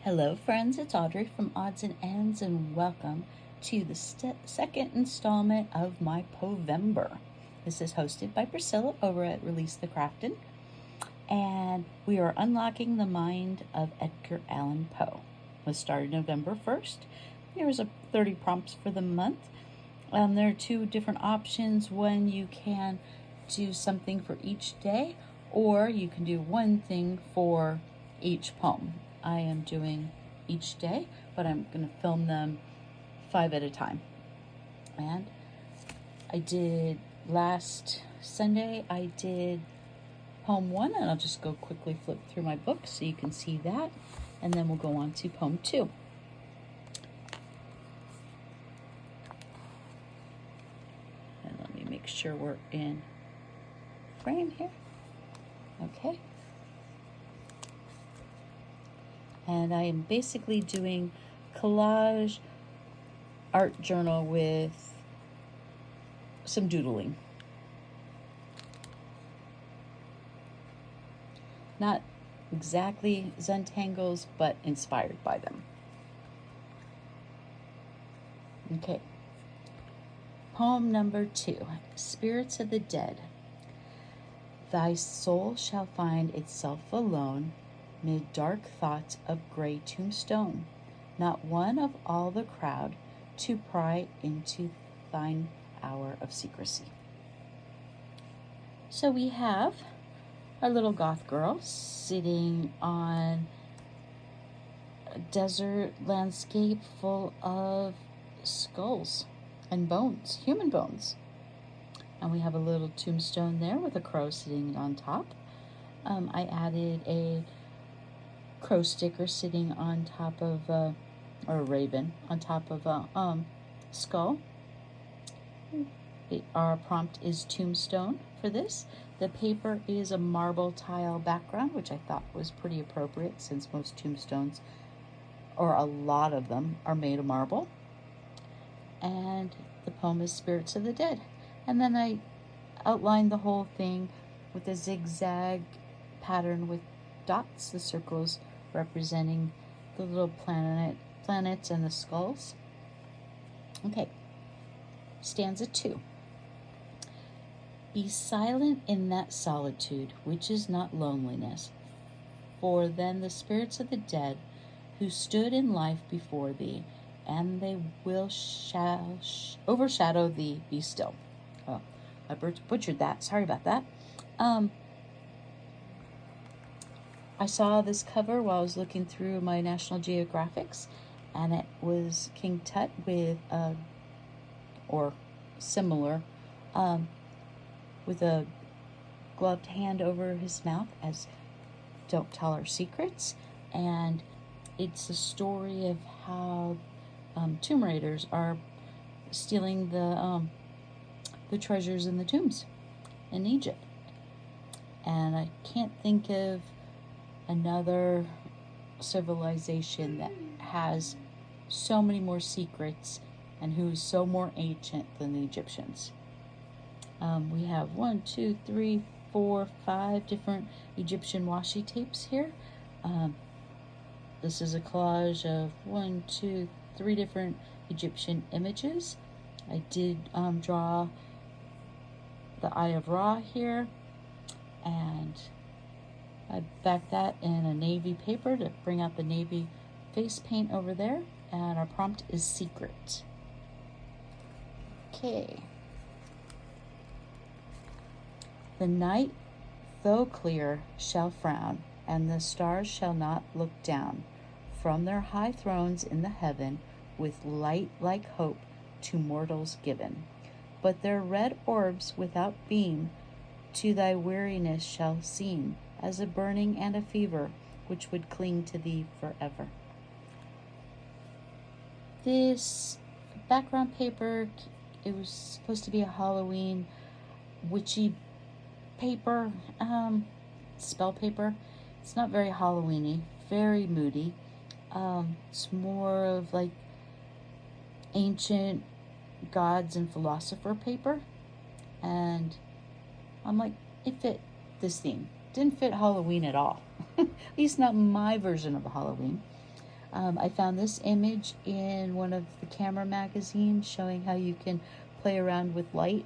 Hello, friends. It's Audrey from Odds and Ends, and welcome to the second installment of my Povember. This is hosted by Priscilla over at Release the Craftin', and we are unlocking the mind of Edgar Allan Poe. Let's start November 1st. There's 30 prompts for the month. There are two different options. One, you can do something for each day, or you can do one thing for each poem. I am doing each day, but I'm going to film them 5 at a time. And I did last Sunday, I did poem 1, and I'll just go quickly flip through my book so you can see that, and then we'll go on to poem 2. And let me make sure we're in frame here. Okay. And I am basically doing collage art journal with some doodling. Not exactly Zentangles, but inspired by them. Okay. Poem number 2, Spirits of the Dead. Thy soul shall find itself alone mid dark thoughts of gray tombstone, not one of all the crowd to pry into thine hour of secrecy. So we have our little goth girl sitting on a desert landscape full of skulls and bones, human bones. And we have a little tombstone there with a crow sitting on top. I added a crow sticker sitting on top of or a raven on top of a skull. Our prompt is tombstone for this. The paper is a marble tile background, which I thought was pretty appropriate since most tombstones, or a lot of them, are made of marble. And the poem is Spirits of the Dead. And then I outlined the whole thing with a zigzag pattern with dots, the circles representing the little planets and the skulls. Okay, stanza 2. Be silent in that solitude which is not loneliness, for then the spirits of the dead who stood in life before thee, and they will shall overshadow thee, be still. Oh, I butchered that. Sorry about that. I saw this cover while I was looking through my National Geographics, and it was King Tut with or similar, with a gloved hand over his mouth as don't tell our secrets. And it's a story of how tomb raiders are stealing the treasures in the tombs in Egypt. And I can't think of another civilization that has so many more secrets and who's so more ancient than the Egyptians. We have 1, 2, 3, 4, 5 different Egyptian washi tapes here. This is a collage of 1, 2, 3 different Egyptian images. I did draw the Eye of Ra here, and I backed that in a navy paper to bring out the navy face paint over there, and our prompt is secret. Okay. The night, though clear, shall frown, and the stars shall not look down from their high thrones in the heaven with light like hope to mortals given. But their red orbs without beam to thy weariness shall seem as a burning and a fever which would cling to thee forever. This background paper, it was supposed to be a Halloween witchy paper, spell paper. It's not very Halloweeny, very moody. It's more of like ancient gods and philosopher paper, and I'm like, it fit this theme. Didn't fit Halloween at all. At least not my version of Halloween. I found this image in one of the camera magazines showing how you can play around with light,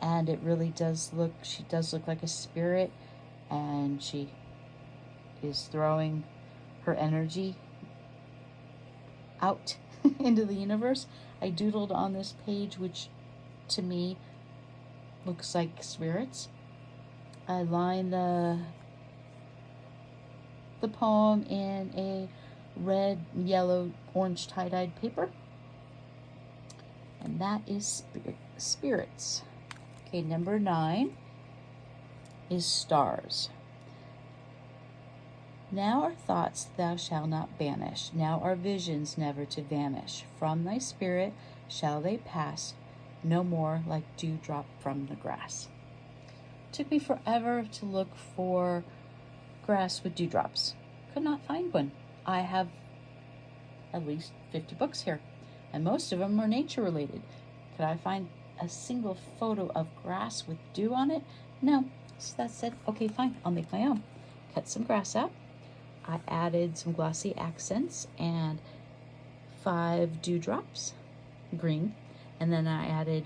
and it really does look, she does look like a spirit, and she is throwing her energy out into the universe. I doodled on this page, which to me looks like spirits. I lined the poem in a red, yellow, orange tie-dyed paper. And that is spirits. Okay, number 9 is stars. Now are thoughts thou shalt not banish. Now are visions never to vanish. From thy spirit shall they pass, no more like dewdrop from the grass. Took me forever to look for grass with dewdrops. Could not find one. I have at least 50 books here, and most of them are nature related. Could I find a single photo of grass with dew on it? No. So that said, okay, fine, I'll make my own. Cut some grass out. I added some glossy accents and 5 dewdrops, green, and then I added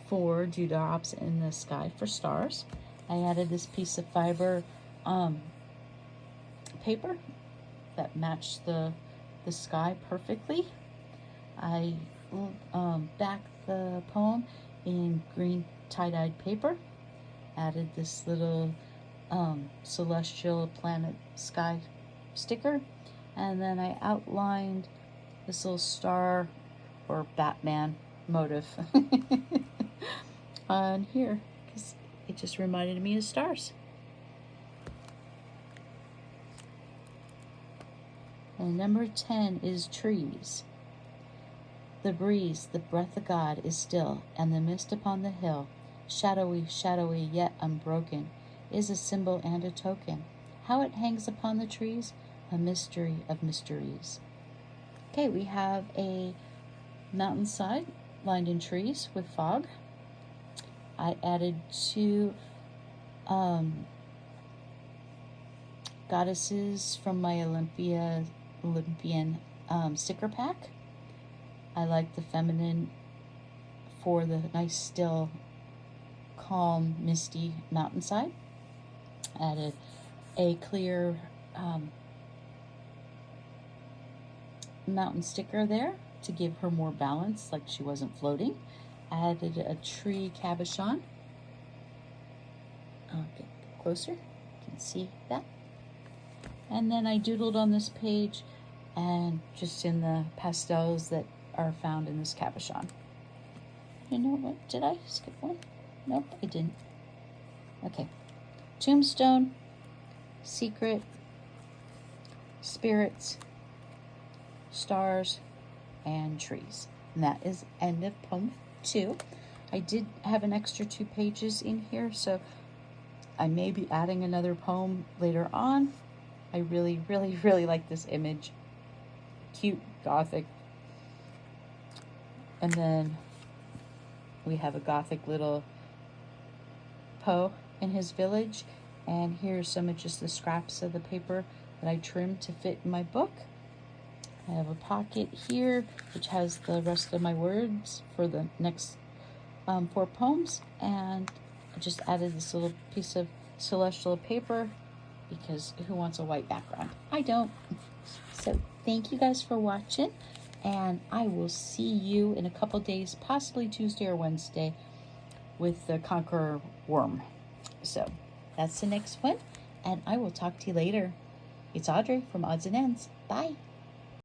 4 dewdrops in the sky for stars. I added this piece of fiber paper that matched the sky perfectly. I backed the poem in green tie-dyed paper, added this little celestial planet sky sticker, and then I outlined this little star or Batman motif on here because it just reminded me of stars. And number 10 is trees. The breeze, the breath of God, is still, and the mist upon the hill, shadowy, shadowy, yet unbroken, is a symbol and a token. How it hangs upon the trees, a mystery of mysteries. Okay, we have a mountainside lined in trees with fog. I added 2 goddesses from my Olympian sticker pack. I like the feminine for the nice, still, calm, misty mountainside. Added a clear mountain sticker there to give her more balance, like she wasn't floating. Added a tree cabochon. I'll get closer, you can see that. And then I doodled on this page and just in the pastels that are found in this cabochon. You know what? Did I skip one? Nope, I didn't. Okay. Tombstone, secret, spirits, stars, and trees. And that is end of poem 2. I did have an extra 2 pages in here, so I may be adding another poem later on. I really, really, really like this image. Cute, gothic. And then we have a gothic little Poe in his village. And here's some of just the scraps of the paper that I trimmed to fit in my book. I have a pocket here, which has the rest of my words for the next 4 poems. And I just added this little piece of celestial paper because who wants a white background? I don't. So thank you guys for watching, and I will see you in a couple days, possibly Tuesday or Wednesday, with the Conqueror Worm. So that's the next one, and I will talk to you later. It's Audrey from Odds and Ends. Bye.